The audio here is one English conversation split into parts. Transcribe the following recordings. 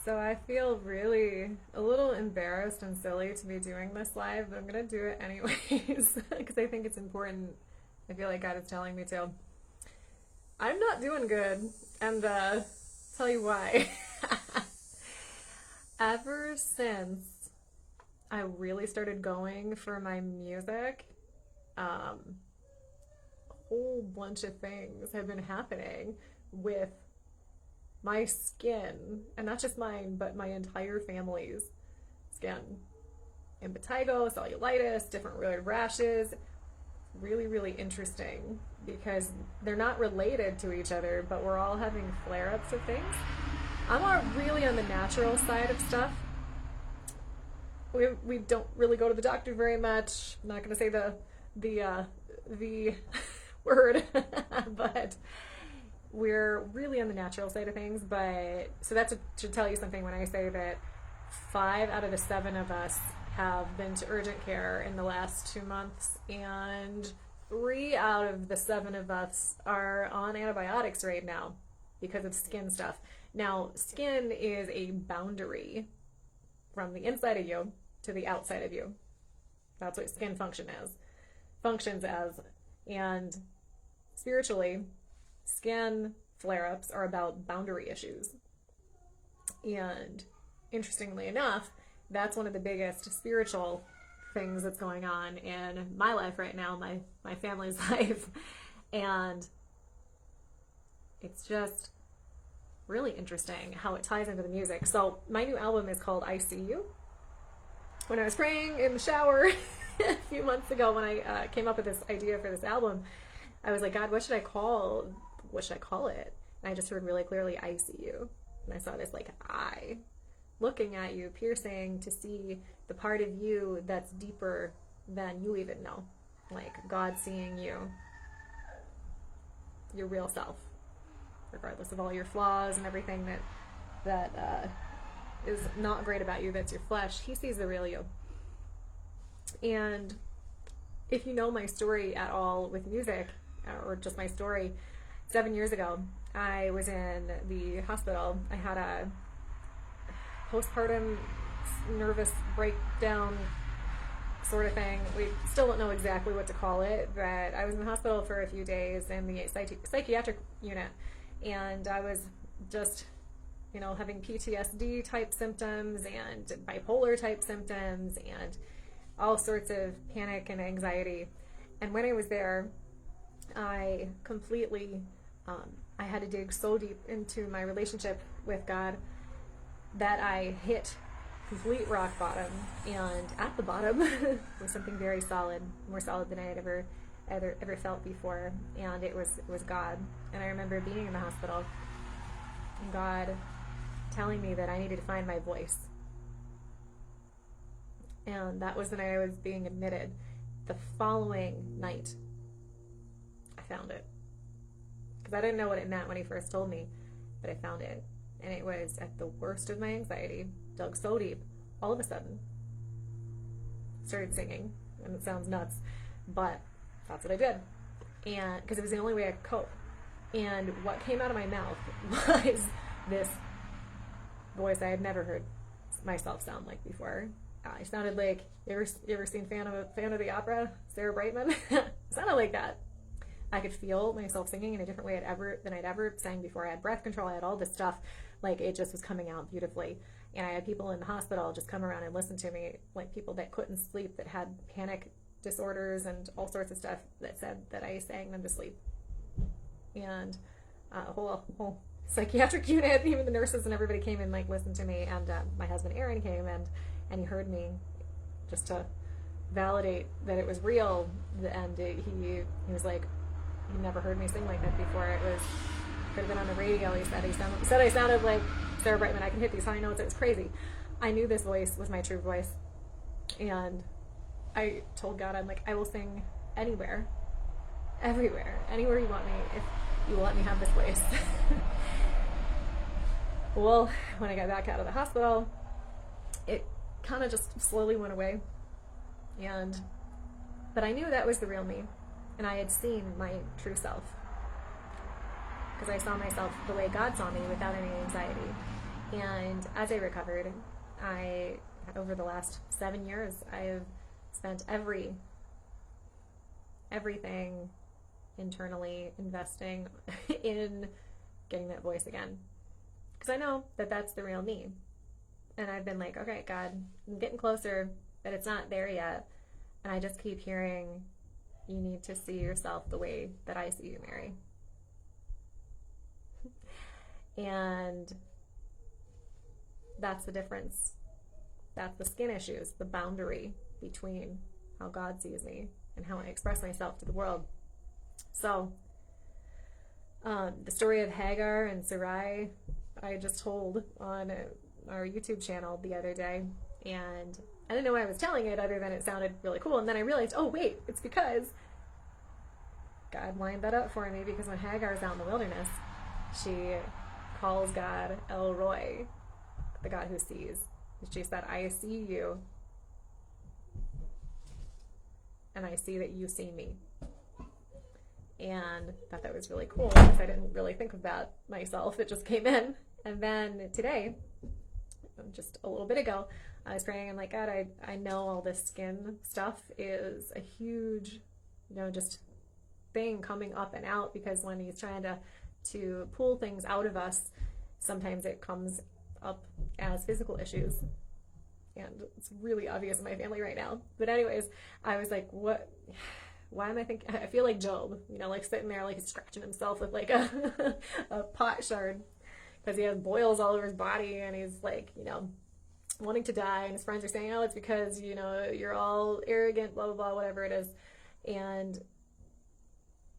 So I feel really a little embarrassed and silly to be doing this live, but I'm gonna do it anyways because I think it's important. I feel like God is telling me to. I'm not doing good, and tell you why. Ever since I really started going for my music, a whole bunch of things have been happening with my skin, and not just mine, but my entire family's skin. Impetigo, cellulitis, different red rashes. Really, really interesting because they're not related to each other, but we're all having flare-ups of things. I'm really on the natural side of stuff. We don't really go to the doctor very much. I'm not going to say the word, but we're really on the natural side of things. But so that should tell you something when I say that 5 out of the 7 of us have been to urgent care in the last 2 months, and 3 out of the 7 of us are on antibiotics right now because of skin stuff. Now, skin is a boundary from the inside of you to the outside of you. That's what skin functions as. And spiritually, skin flare-ups are about boundary issues. And interestingly enough, that's one of the biggest spiritual things that's going on in my life right now, my family's life. And it's just really interesting how it ties into the music. So my new album is called I See You. When I was praying in the shower a few months ago, when I came up with this idea for this album, I was like, God, what should I call it? And I just heard really clearly, I see you. And I saw this like eye looking at you, piercing to see the part of you that's deeper than you even know. Like God seeing you, your real self, regardless of all your flaws and everything that is not great about you, that's your flesh. He sees the real you. And if you know my story at all with music, or just my story, 7 years ago, I was in the hospital. I had a postpartum nervous breakdown sort of thing. We still don't know exactly what to call it, but I was in the hospital for a few days in the psychiatric unit, and I was just, having PTSD type symptoms and bipolar type symptoms and all sorts of panic and anxiety. And when I was there, I completely, I had to dig so deep into my relationship with God that I hit complete rock bottom, and at the bottom was something very solid, more solid than I had ever felt before, and it was God. And I remember being in the hospital and God telling me that I needed to find my voice. And that was when I was being admitted. The following night, I found it. Because I didn't know what it meant when he first told me, but I found it. And it was at the worst of my anxiety, dug so deep, all of a sudden, started singing. And it sounds nuts, but that's what I did. And because it was the only way I could cope. And what came out of my mouth was this voice I had never heard myself sound like before. I sounded like, you ever seen Fan of the Opera, Sarah Brightman? Sounded like that. I could feel myself singing in a different way than I'd ever sang before. I had breath control, I had all this stuff. Like, it just was coming out beautifully. And I had people in the hospital just come around and listen to me, like people that couldn't sleep, that had panic disorders and all sorts of stuff, that said that I sang them to sleep. And a whole psychiatric unit, even the nurses and everybody came and listened to me. And my husband Aaron came and he heard me just to validate that it was real. And he was like, "You never heard me sing like that before. It could have been on the radio." He said I sounded like Sarah Brightman. I can hit these high notes. It was crazy. I knew this voice was my true voice, and I told God, I'm like, I will sing anywhere, everywhere, anywhere you want me, if you will let me have this voice. Well, when I got back out of the hospital, it kind of just slowly went away, but I knew that was the real me. And I had seen my true self, because I saw myself the way God saw me, without any anxiety. And as I recovered, over the last 7 years, I have spent everything internally investing in getting that voice again. Because I know that that's the real me. And I've been like, okay, God, I'm getting closer, but it's not there yet. And I just keep hearing, you need to see yourself the way that I see you, Mary. And that's the difference. That's the skin issues, the boundary between how God sees me and how I express myself to the world. So, the story of Hagar and Sarai, I just told on our YouTube channel the other day, and I didn't know why I was telling it other than it sounded really cool. And then I realized, oh wait, it's because God lined that up for me, because when Hagar's out in the wilderness, she calls God El Roi, the God who sees. She said, I see you, and I see that you see me. And I thought that was really cool, because I didn't really think of that myself. It just came in. And then today, just a little bit ago, I was praying, I'm like, God, I know all this skin stuff is a huge, just thing coming up and out, because when he's trying to pull things out of us, sometimes it comes up as physical issues. And it's really obvious in my family right now. But anyways, I was like, why am I thinking? I feel like Job, like sitting there, like he's scratching himself with like a pot shard, because he has boils all over his body, and he's like, wanting to die. And his friends are saying, oh, it's because, you're all arrogant, blah, blah, blah, whatever it is. And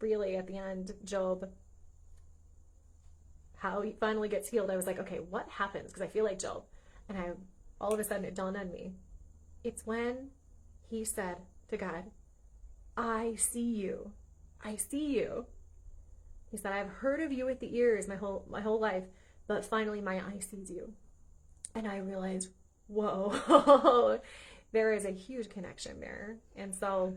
really, at the end, Job, how he finally gets healed, I was like, okay, what happens? Because I feel like Job. And all of a sudden, it dawned on me. It's when he said to God, I see you. I see you. He said, I've heard of you with the ears my whole life, but finally my eye sees you. And I realized, whoa, there is a huge connection there. And so,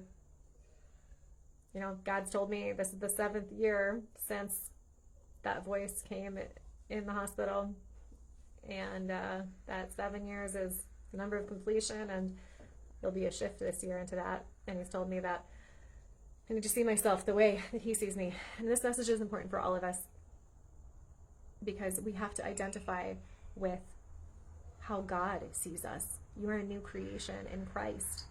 God's told me this is the 7th year since that voice came in the hospital. And that 7 years is the number of completion, and there'll be a shift this year into that. And he's told me that I need to see myself the way that he sees me. And this message is important for all of us, because we have to identify with how God sees us. You are a new creation in Christ.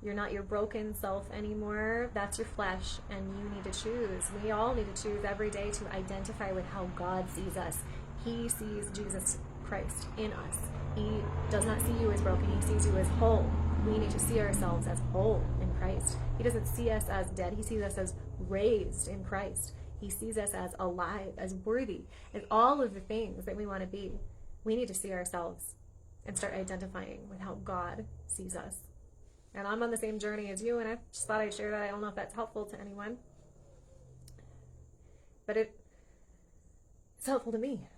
You're not your broken self anymore. That's your flesh, and you need to choose. We all need to choose every day to identify with how God sees us. He sees Jesus Christ in us. He does not see you as broken. He sees you as whole. We need to see ourselves as whole in Christ. He doesn't see us as dead. He sees us as raised in Christ. He sees us as alive, as worthy, as all of the things that we want to be. We need to see ourselves and start identifying with how God sees us. And I'm on the same journey as you, and I just thought I'd share that. I don't know if that's helpful to anyone, but it's helpful to me,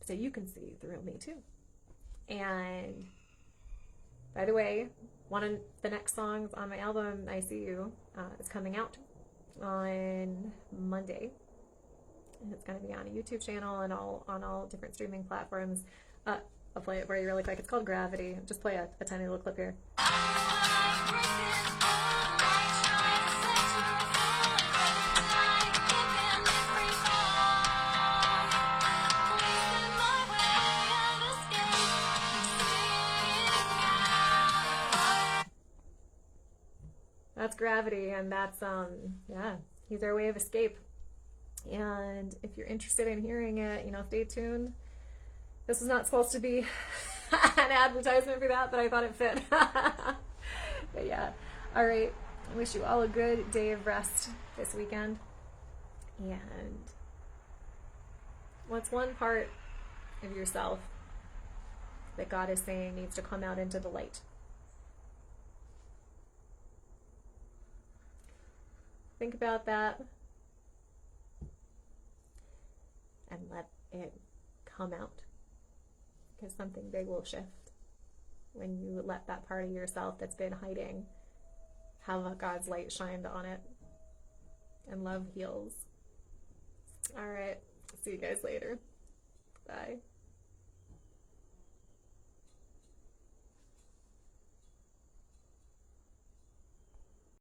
so you can see the real me too. And by the way, one of the next songs on my album, I See You, is coming out on Monday, and it's going to be on a YouTube channel and on all different streaming platforms. I'll play it for you really quick. It's called Gravity. Just play a tiny little clip here. That's Gravity, and that's he's our way of escape. And if you're interested in hearing it, stay tuned. This was not supposed to be an advertisement for that, but I thought it fit. But yeah, all right. I wish you all a good day of rest this weekend. And what's one part of yourself that God is saying needs to come out into the light? Think about that and let it come out, because something big will shift when you let that part of yourself that's been hiding have God's light shined on it, and love heals. All right, see you guys later. Bye.